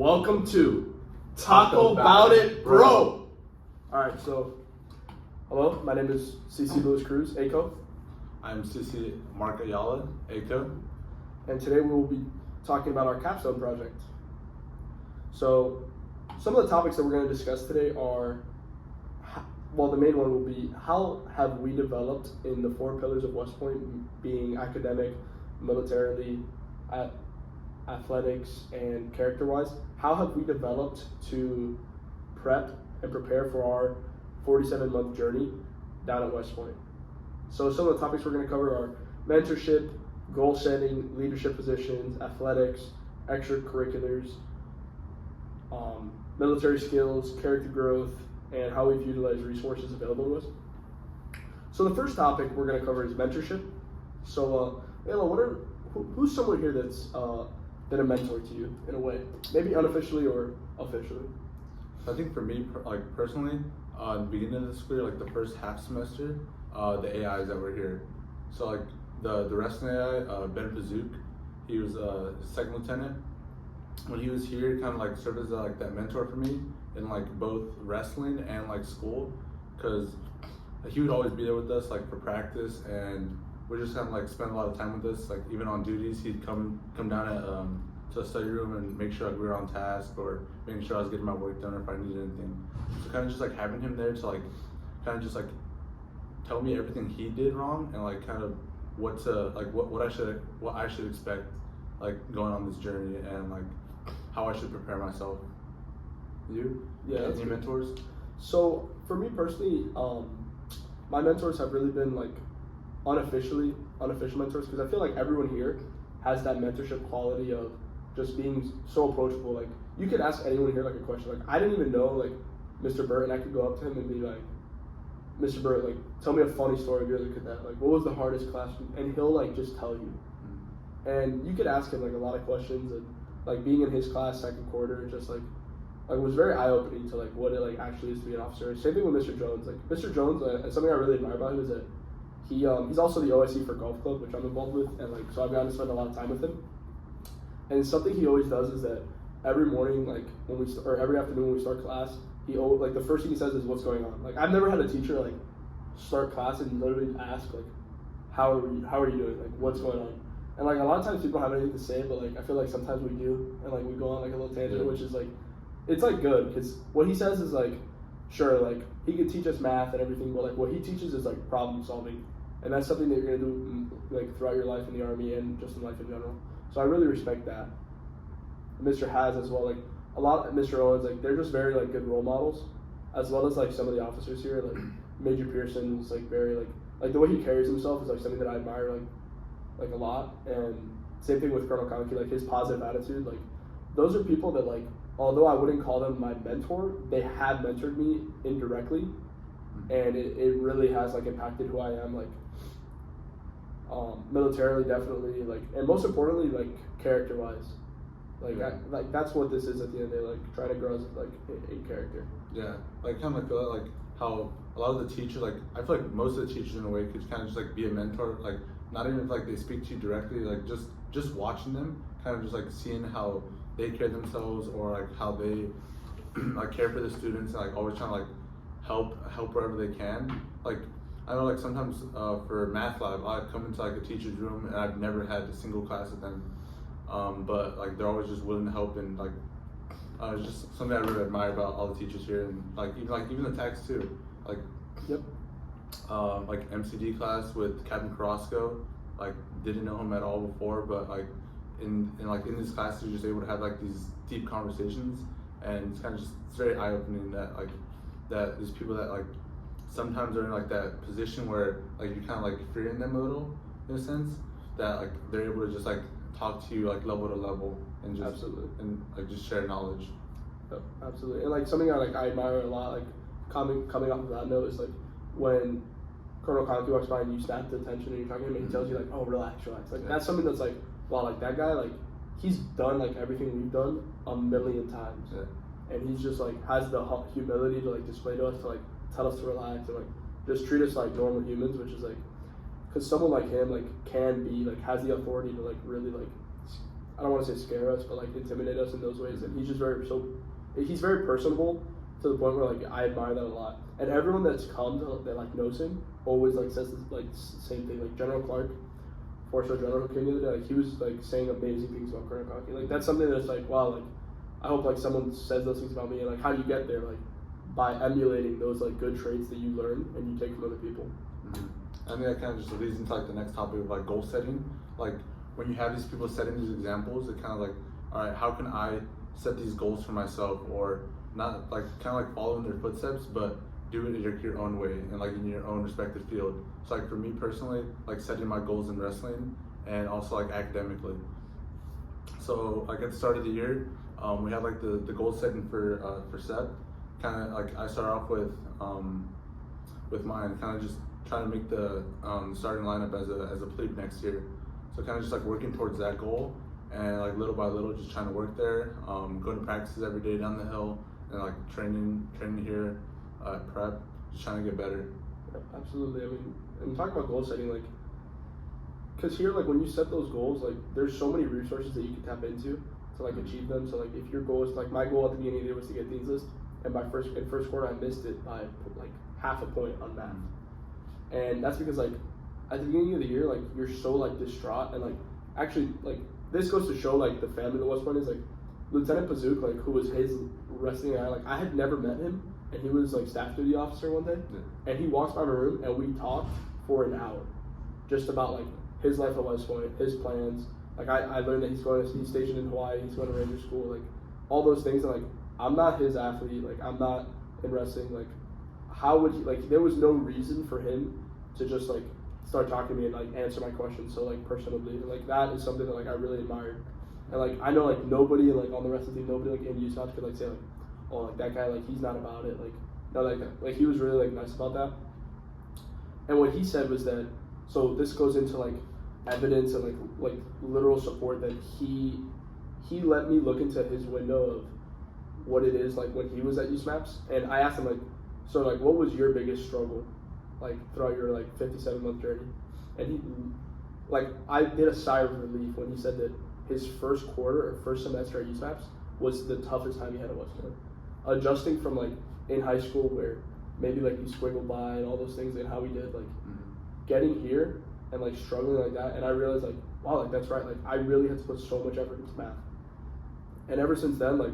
Welcome to Talk About It, Bro. Alright, so, hello, my name is CC Cruz, ACO. I'm CC Mark Ayala, ACO. And today we will be talking about our Capstone project. So, some of the topics that we're going to discuss today are, well, the main one will be, how have we developed in the 4 pillars of West Point, being academic, militarily, athletics, and character-wise, how have we developed to prep and prepare for our 47-month journey down at West Point? So some of the topics we're going to cover are mentorship, goal setting, leadership positions, athletics, extracurriculars, military skills, character growth, and how we've utilized resources available to us. So the first topic we're going to cover is mentorship. So Ayala, who's someone here that's been a mentor to you in a way, maybe unofficially or officially? I think for me, personally, in the beginning of the school year, the first half semester, the AIs that were here. So the wrestling AI, Ben Pazook, he was a second lieutenant. When he was here, he kind of served as that mentor for me in both wrestling and school, because he would always be there with us for practice, and we just kind of spend a lot of time with us. Even on duties, he'd come down to the study room and make sure we were on task, or making sure I was getting my work done, or if I needed anything. So kind of just having him there to kind of just tell me everything he did wrong, and kind of what I should expect going on this journey, and how I should prepare myself. You? Yeah. Any mentors? So for me personally, my mentors have really been unofficial mentors, because I feel like everyone here has that mentorship quality of just being so approachable. You could ask anyone here a question. I didn't even know Mr. Burt, and I could go up to him and be like, Mr. Burt, tell me a funny story. Be like, that. What was the hardest class? And he'll just tell you. And you could ask him a lot of questions, and being in his class second quarter, just it was very eye-opening to what it actually is to be an officer. Same thing with Mr. Jones. Mr. Jones, something I really admire about him is that he's also the OIC for golf club, which I'm involved with, and so I've gotten to spend a lot of time with him. And something he always does is that every morning, or every afternoon when we start class, he the first thing he says is, "What's going on?" I've never had a teacher start class and literally ask how are you doing? What's going on? And a lot of times people have anything to say, but I feel sometimes we do, and we go on a little tangent, which is it's good, because what he says is sure, he could teach us math and everything, but what he teaches is problem solving, and that's something that you're gonna do throughout your life in the Army and just in life in general. So I really respect that. Mr. Has as well, a lot of Mr. Owens, they're just very good role models, as well as some of the officers here, Major Pearson's very the way he carries himself is something that I admire a lot. And same thing with Colonel Conkey, his positive attitude. Those are people that although I wouldn't call them my mentor, they have mentored me indirectly, and it really has impacted who I am, militarily, definitely, and most importantly, character wise. That's what this is at the end of the day, trying to grow as a character. Yeah, kind of how a lot of the teachers, I feel most of the teachers in a way could kind of just be a mentor, not even if they speak to you directly, just watching them, kind of just seeing how they care themselves, or how they care for the students, and always trying to help wherever they can. I know sometimes for math lab, I come into a teacher's room and I've never had a single class with them, but they're always just willing to help, and it's just something I really admire about all the teachers here, and even the techs too. Yep. MCD class with Captain Carrasco, didn't know him at all before, but in this class you're just able to have these deep conversations, and it's kind of it's very eye-opening that that these people that sometimes are in that position where you're kind of fearing them a little, in a sense, that they're able to just talk to you level to level, and just absolutely, and just share knowledge. Yep, absolutely. And something I admire a lot, coming off of that note, is when Colonel Conkey walks by and you snap the attention and you're talking to him, and he tells you oh, relax. That's something that's wow, that guy, he's done everything we've done a million times. Yeah. And he's just has the humility to display to us, to tell us to relax, and just treat us like normal humans, which is because someone like him can be has the authority to really I don't want to say scare us, but like intimidate us in those ways. And he's just he's very personable to the point where like I admire that a lot. And everyone that's come that like knows him always like says this, like same thing. Like General Clark, 4-star general, who came the other day, like he was like saying amazing things about current hockey. Like that's something that's like, wow, like I hope like someone says those things about me. And like how do you get there? Like by emulating those like good traits that you learn and you take from other people. I think that kind of just leads into like the next topic of like goal setting. Like when you have these people setting these examples, it kind of like, all right, how can I set these goals for myself, or not like kind of like follow in their footsteps, but do it your own way and like in your own respective field. So like for me personally, like setting my goals in wrestling and also like academically. So like at the start of the year, we had like the goal setting for SEP. Kind of like I started off with mine, kind of just trying to make the starting lineup as a plebe next year. So kind of just like working towards that goal, and like little by little just trying to work there, going to practices every day down the hill, and like training here at prep, just trying to get better. Yeah, absolutely. I mean, and talking about goal setting, like, because here, like, when you set those goals, like, there's so many resources that you can tap into to like achieve them. So like, if your goal is like my goal at the beginning of the year was to get Dean's List, and by first quarter I missed it by like half a point on math, and that's because like at the beginning of the year, like you're so like distraught, and like actually like this goes to show like the family that West Point is like Lieutenant Pazook, like who was his wrestling guy, like I had never met him, and he was like staff duty officer one day, and he walks by my room and we talked for an hour, just about like his life at West Point, his plans. Like I learned that he's stationed in Hawaii, he's going to Ranger School, like all those things. And like I'm not his athlete, like I'm not in wrestling, like how would he, like there was no reason for him to just like start talking to me and like answer my questions so like personally. And like that is something that like I really admired. And like I know like nobody like on the wrestling team, nobody like in USMAPS could like say like, oh like that guy like he's not about it, like no, like he was really like nice about that. And what he said was that, so this goes into like evidence and like literal support, that he let me look into his window of what it is like when he was at USMAPS. And I asked him like, so like what was your biggest struggle like throughout your like 57-month journey? And he, like I did a sigh of relief when he said that his first quarter or first semester at USMAPS was the toughest time he had at West Point. Adjusting from like in high school where maybe like you squiggled by and all those things, and how we did like getting here and like struggling like that. And I realized like, wow, like that's right, like I really had to put so much effort into math. And ever since then, like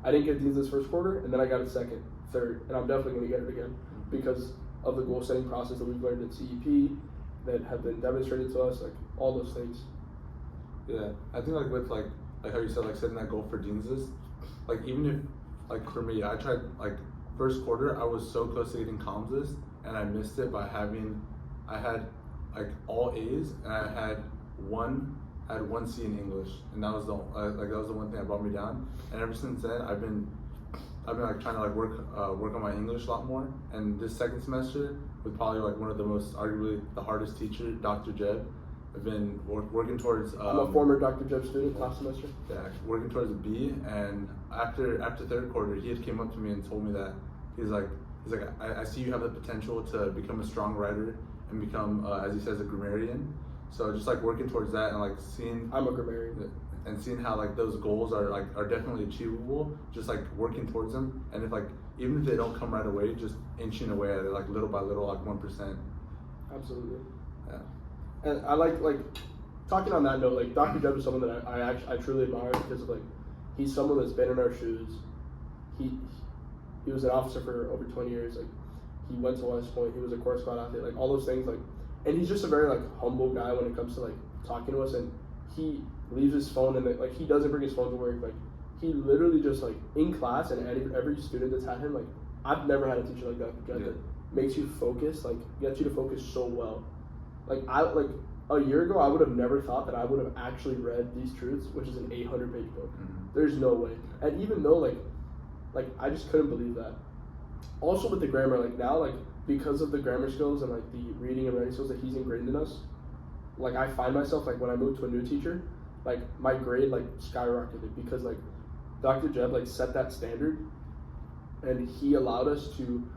I didn't get Dean's this first quarter, and then I got it second, third, and I'm definitely going to get it again because of the goal setting process that we've learned at CEP, that have been demonstrated to us, like all those things. Yeah, I think like with like how you said, like setting that goal for Dean's List, like even if like for me, I tried like first quarter, I was so close to getting comms list, and I missed it by I had like all A's, and I had one C in English, and that was the one thing that brought me down. And ever since then, I've been like trying to like work on my English a lot more. And this second semester, with probably like one of the most arguably the hardest teacher, Dr. Jeb, I've been working towards. I'm a former Dr. Jeb student last semester. Yeah, working towards a B. And after third quarter, he had came up to me and told me that he's like I see you have the potential to become a strong writer and become, as he says, a grammarian. So just like working towards that and like seeing. I'm a grammarian. And seeing how like those goals are definitely achievable, just like working towards them. And if like even if they don't come right away, just inching away at it like little by little, like 1%. Absolutely. Yeah. And I like talking on that note, like Dr. Jeb is someone that I truly admire because of like he's someone that's been in our shoes. He was an officer for over 20 years. Like he went to West Point. He was a core squad athlete. Like all those things. Like, and he's just a very like humble guy when it comes to like talking to us. And he leaves his phone and like he doesn't bring his phone to work. Like he literally just like in class, and every student that's had him, like I've never had a teacher like Dr. Jeb that makes you focus, like gets you to focus so well. Like a year ago, I would have never thought that I would have actually read These Truths, which is an 800-page book. There's no way. And even though like I just couldn't believe that. Also with the grammar, like now, like because of the grammar skills and like the reading and writing skills that he's ingrained in us, like I find myself like when I moved to a new teacher, like my grade like skyrocketed because like Dr. Jeb like set that standard, and he allowed us to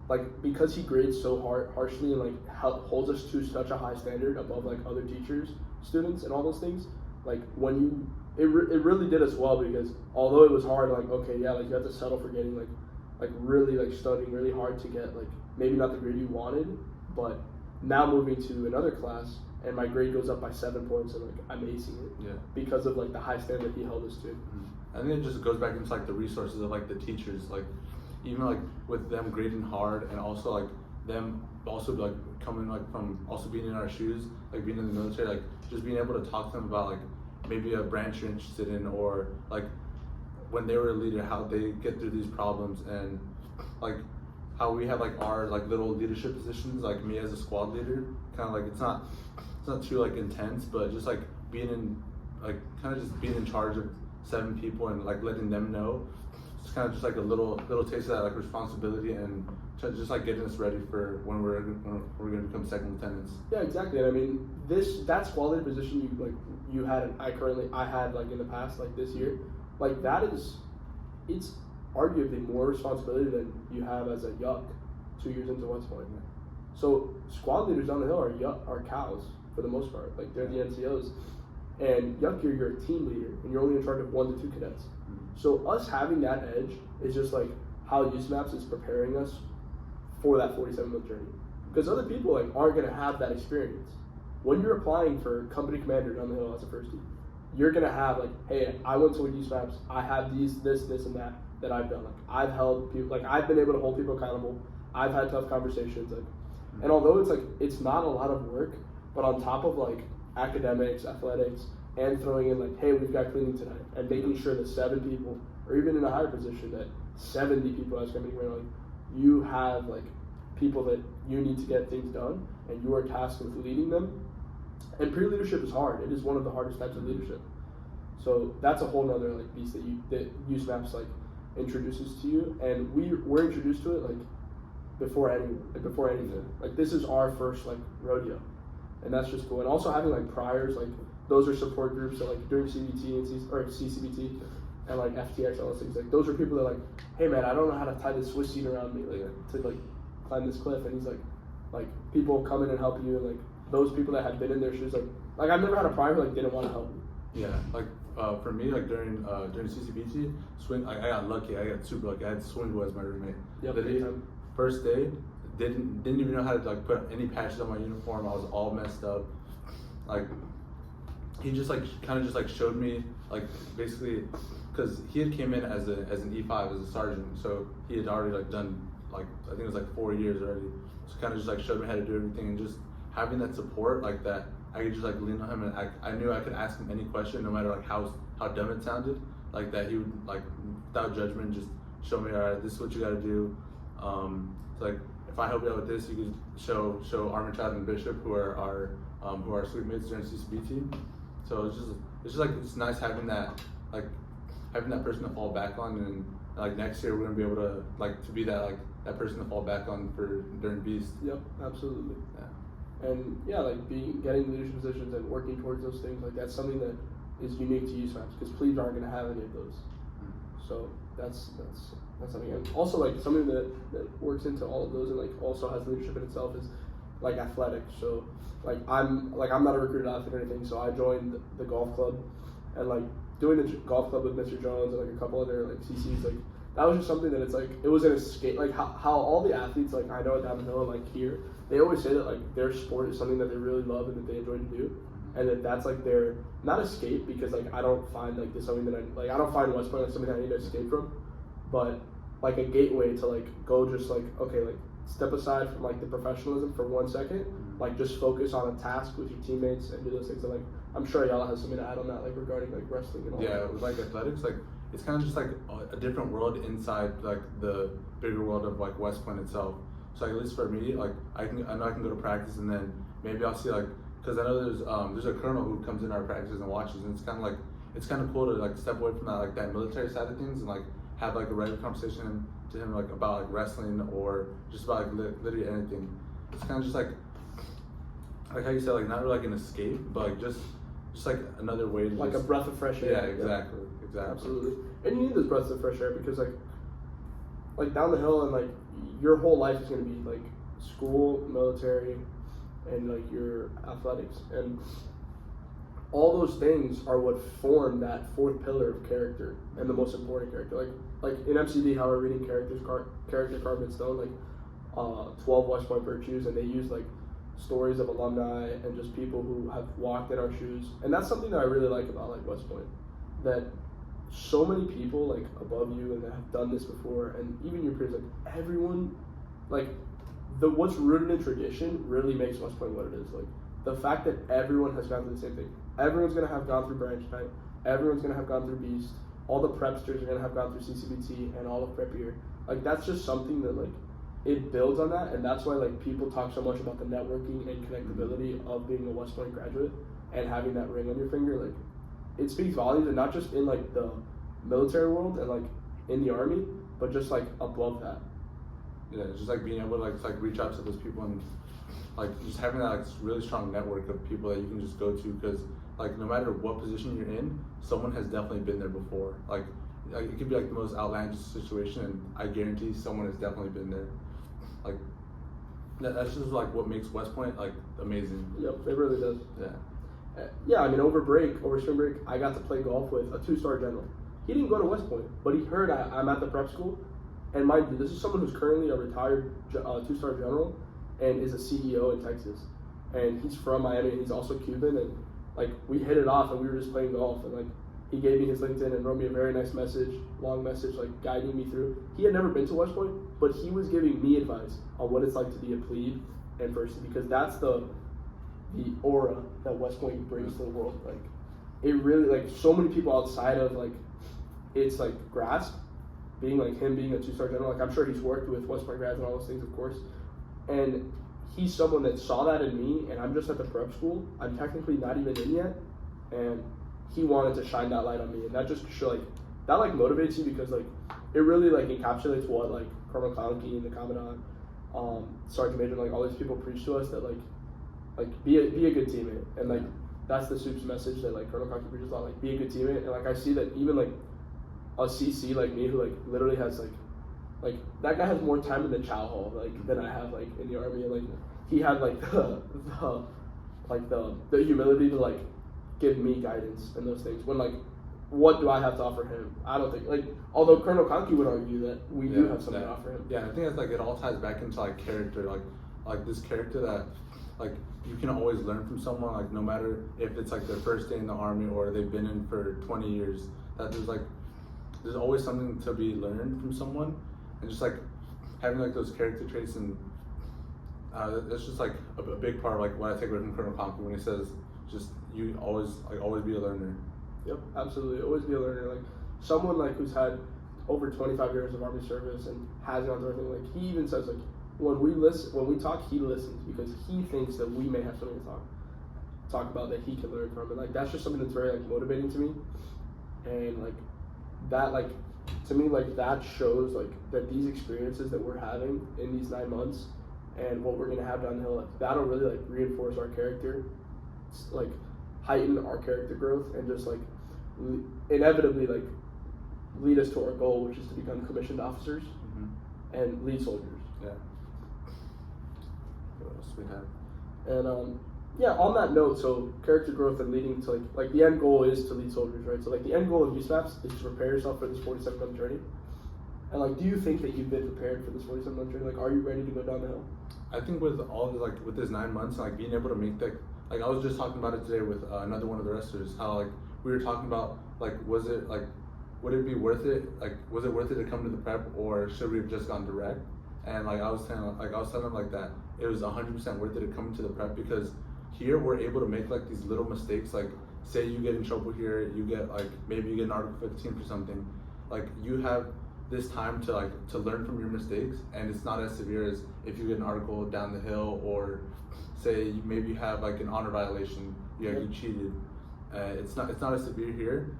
like, because he grades so harshly and like holds us to such a high standard above like other teachers, students, and all those things, like when you, it really did us well, because although it was hard, like, okay, yeah, like you have to settle for getting like really like studying really hard to get like maybe not the grade you wanted, but now moving to another class and my grade goes up by 7 points and like I'm acing it because of like the high standard he held us to. I think it just goes back into like the resources of like the teachers, like even like with them grading hard and also like them also like coming like from also being in our shoes, like being in the military, like just being able to talk to them about like maybe a branch you're interested in, or like when they were a leader, how they get through these problems, and like how we have like our like little leadership positions, like me as a squad leader, kind of like it's not too like intense, but just like being in like kind of just being in charge of 7 people and like letting them know, it's kind of just like a little taste of that like responsibility, and just like getting us ready for when we're gonna become second lieutenants. Yeah, exactly. And I mean, that squad leader position you had, and I had like in the past, like this year, like it's arguably more responsibility than you have as a yuck 2 years into West Point. So squad leaders down the hill are cows for the most part. Like they're the NCOs, and yuck you're a team leader and you're only in charge of 1 to 2 cadets. So us having that edge is just like how USMAPS is preparing us for that 47-month journey. Because other people like aren't gonna have that experience. When you're applying for company commander down the hill as a firstie, you're gonna have like, hey, I went to USMAPS, I have this, and that I've done. Like I've held people, like I've been able to hold people accountable. I've had tough conversations, like, and although it's not a lot of work, but on top of like academics, athletics, and throwing in like, hey, we've got cleaning tonight, and making sure that 7 people, or even in a higher position, that 70 people as company commander, like you have like people that you need to get things done, and you are tasked with leading them. And peer leadership is hard. It is one of the hardest types of leadership. So that's a whole nother like beast that USMAPS like introduces to you, and we're introduced to it like before anything. Like this is our first like rodeo, and that's just cool. And also having like priors, like those are support groups that like during CBT and or CCBT and like FTX, all those things. Like those are people that are like, hey man, I don't know how to tie this Swiss seat around me like to like climb this cliff, and he's like people come in and help you, and like those people that have been in their shoes, like I've never had a prior who like didn't want to help me. Yeah, like for me, like during CCBT, swing, I got lucky. I got super lucky. I had Swingo as my roommate. Yep, first day, didn't even know how to like put any patches on my uniform. I was all messed up. Like he just like kind of just like showed me like basically, because he had came in as an E5 as a sergeant, so he had already like done like I think it was like 4 years already. So kind of just like showed me how to do everything, and just having that support like that. I could just like lean on him, and I knew I could ask him any question, no matter like how dumb it sounded. Like that he would like without judgment just show me, all right, this is what you got to do. So like if I help you out with this, you could show Armitage and Bishop, who are our sweet mates during CCBT. So it's just like it's nice having that person to fall back on, and like next year we're gonna be able to like to be that person to fall back on for during Beast. Yep, absolutely. Yeah. And yeah, like getting leadership positions and working towards those things, like that's something that is unique to USMAPS, because plebes aren't going to have any of those. So that's something. And also like something that works into all of those and like also has leadership in itself is like athletics. So like I'm not a recruited athlete or anything, so I joined the golf club, and like doing the golf club with Mr. Jones and like a couple other like CCs, like that was just something that it's like it was an escape. Like how all the athletes like I know down the hill and like here, they always say that like their sport is something that they really love and that they enjoy to do, and that's like their not escape, because like I don't find like this something that I don't find West Point like something that I need to escape from, but like a gateway to like go just like okay, like step aside from like the professionalism for 1 second, like just focus on a task with your teammates and do those things. And like I'm sure Ayala has something to add on that, like regarding like wrestling and all. Yeah, that. With like athletics, like it's kind of just like a different world inside like the bigger world of like West Point itself. So like, at least for me, like I know I can go to practice, and then maybe I'll see like, because I know there's a colonel who comes in our practices and watches, and it's kind of cool to like step away from that like that military side of things and like have like a regular conversation to him like about like wrestling or just about like literally anything. It's kind of just like how you said, like not really like an escape, but like just like another way to like a breath of fresh air. Yeah, exactly. Absolutely. And you need those breaths of fresh air, because like down the hill and like your whole life is going to be like school, military, and like your athletics. And all those things are what form that fourth pillar of character and the most important character. Like in MCD, how we're reading character carved in stone, like 12 West Point virtues, and they use like stories of alumni and just people who have walked in our shoes. And that's something that I really like about like West Point, that so many people like above you and that have done this before, and even your peers, like everyone, like what's rooted in tradition really makes West Point what it is. Like the fact that everyone has gone through the same thing. Everyone's gonna have gone through branch night. Everyone's gonna have gone through Beast. All the prepsters are gonna have gone through CCBT and all of prep year. Like that's just something that like it builds on that, and that's why like people talk so much about the networking and connectability of being a West Point graduate and having that ring on your finger. Like it speaks volumes, and not just in like the military world and like in the army, but just like above that. Yeah, it's just like being able to like reach out to those people and like just having that like really strong network of people that you can just go to, because like no matter what position you're in, someone has definitely been there before. Like it could be like the most outlandish situation, and I guarantee someone has definitely been there. Like that's just like what makes West Point like amazing. Yep, it really does. Yeah. Yeah, I mean over spring break, I got to play golf with a 2-star general. He didn't go to West Point, but he heard I'm at the prep school, and mind you, this is someone who's currently a retired 2-star general and is a CEO in Texas, and he's from Miami, and he's also Cuban, and like we hit it off, and we were just playing golf, and like he gave me his LinkedIn and wrote me a very nice message, long message, like guiding me through. He had never been to West Point, but he was giving me advice on what it's like to be a plebe and varsity, because that's the aura that West Point brings to the world. Like it really, like so many people outside of like it's like grasp, being like him being a 2-star general. Like I'm sure he's worked with West Point grads and all those things, of course. And he's someone that saw that in me, and I'm just at the prep school. I'm technically not even in yet, and he wanted to shine that light on me, and that just show like that like motivates you, because like it really like encapsulates what like Colonel Conkey and the Commandant, Sergeant Major, like all these people preach to us, that like be a good teammate, and like that's the Soup's message that like Colonel Conkey preaches a lot, like be a good teammate. And like I see that even like a CC like me, who like literally has like that guy has more time in the chow hall like than I have like in the army, and like he had like the humility to like give me guidance and those things, when like what do I have to offer him? I don't think, like, although Colonel Conkey would argue that we do have something to offer him. Yeah, I think it's like it all ties back into like character, like this character that like you can always learn from someone, like no matter if it's like their first day in the army or they've been in for 20 years, that there's always something to be learned from someone. And just like having like those character traits, and that's just like a big part of like what I take away from Colonel Conkey when he says just you always be a learner. Yep, absolutely, always be a learner. Like someone like who's had over 25 years of army service and has gone through everything. Like he even says like when we talk, he listens, because he thinks that we may have something to talk about that he can learn from. And like that's just something that's very like motivating to me, and like that like to me like that shows like that these experiences that we're having in these 9 months and what we're gonna have down the hill, like that'll really like reinforce our character, like heighten our character growth, and just like inevitably like lead us to our goal, which is to become commissioned officers and lead soldiers. Yeah. What else we have? And yeah, on that note, so character growth and leading to like the end goal is to lead soldiers, right? So like the end goal of USMAPS is to prepare yourself for this 47-month journey. And like, do you think that you've been prepared for this 47-month journey? Like, are you ready to go down the hill? I think with all like with this 9 months, like being able to make that, like I was just talking about it today with another one of the wrestlers, how like we were talking about like would it be worth it? Like was it worth it to come to the prep, or should we have just gone direct? And like I was telling them like that it was 100% worth it to come to the prep, because here we're able to make like these little mistakes. Like say you get in trouble here, you get like maybe you get an Article 15 for something, like you have this time to learn from your mistakes, and it's not as severe as if you get an article down the hill, or say maybe you have like an honor violation, you cheated. It's not as severe here,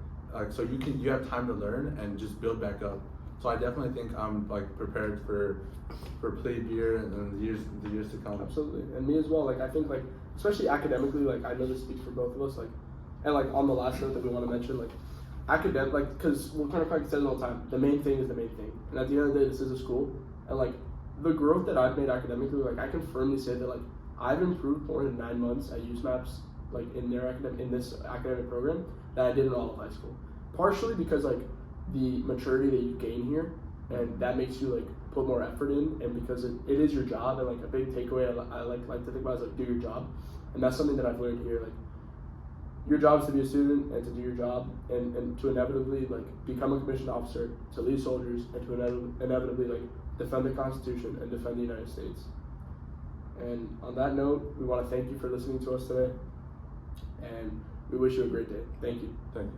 so you have time to learn and just build back up. So I definitely think I'm like prepared for plebe year and the years to come. Absolutely, and me as well. Like I think like especially academically, like I know this speaks for both of us. Like and like on the last note that we want to mention, like academic, like because what kind of practice says all the time, the main thing is the main thing. And at the end of the day, this is a school, and like the growth that I've made academically, like I can firmly say that like I've improved more in 9 months at USMAPS like in this academic program that I did in all of high school. Partially because like the maturity that you gain here, and that makes you like put more effort in, and because it is your job, and like a big takeaway I like to think about is like do your job, and that's something that I've learned here. Like your job is to be a student and to do your job, and to inevitably like become a commissioned officer, to lead soldiers, and to inevitably like defend the Constitution and defend the United States. And on that note, we want to thank you for listening to us today, and we wish you a great day. Thank you. Thank you.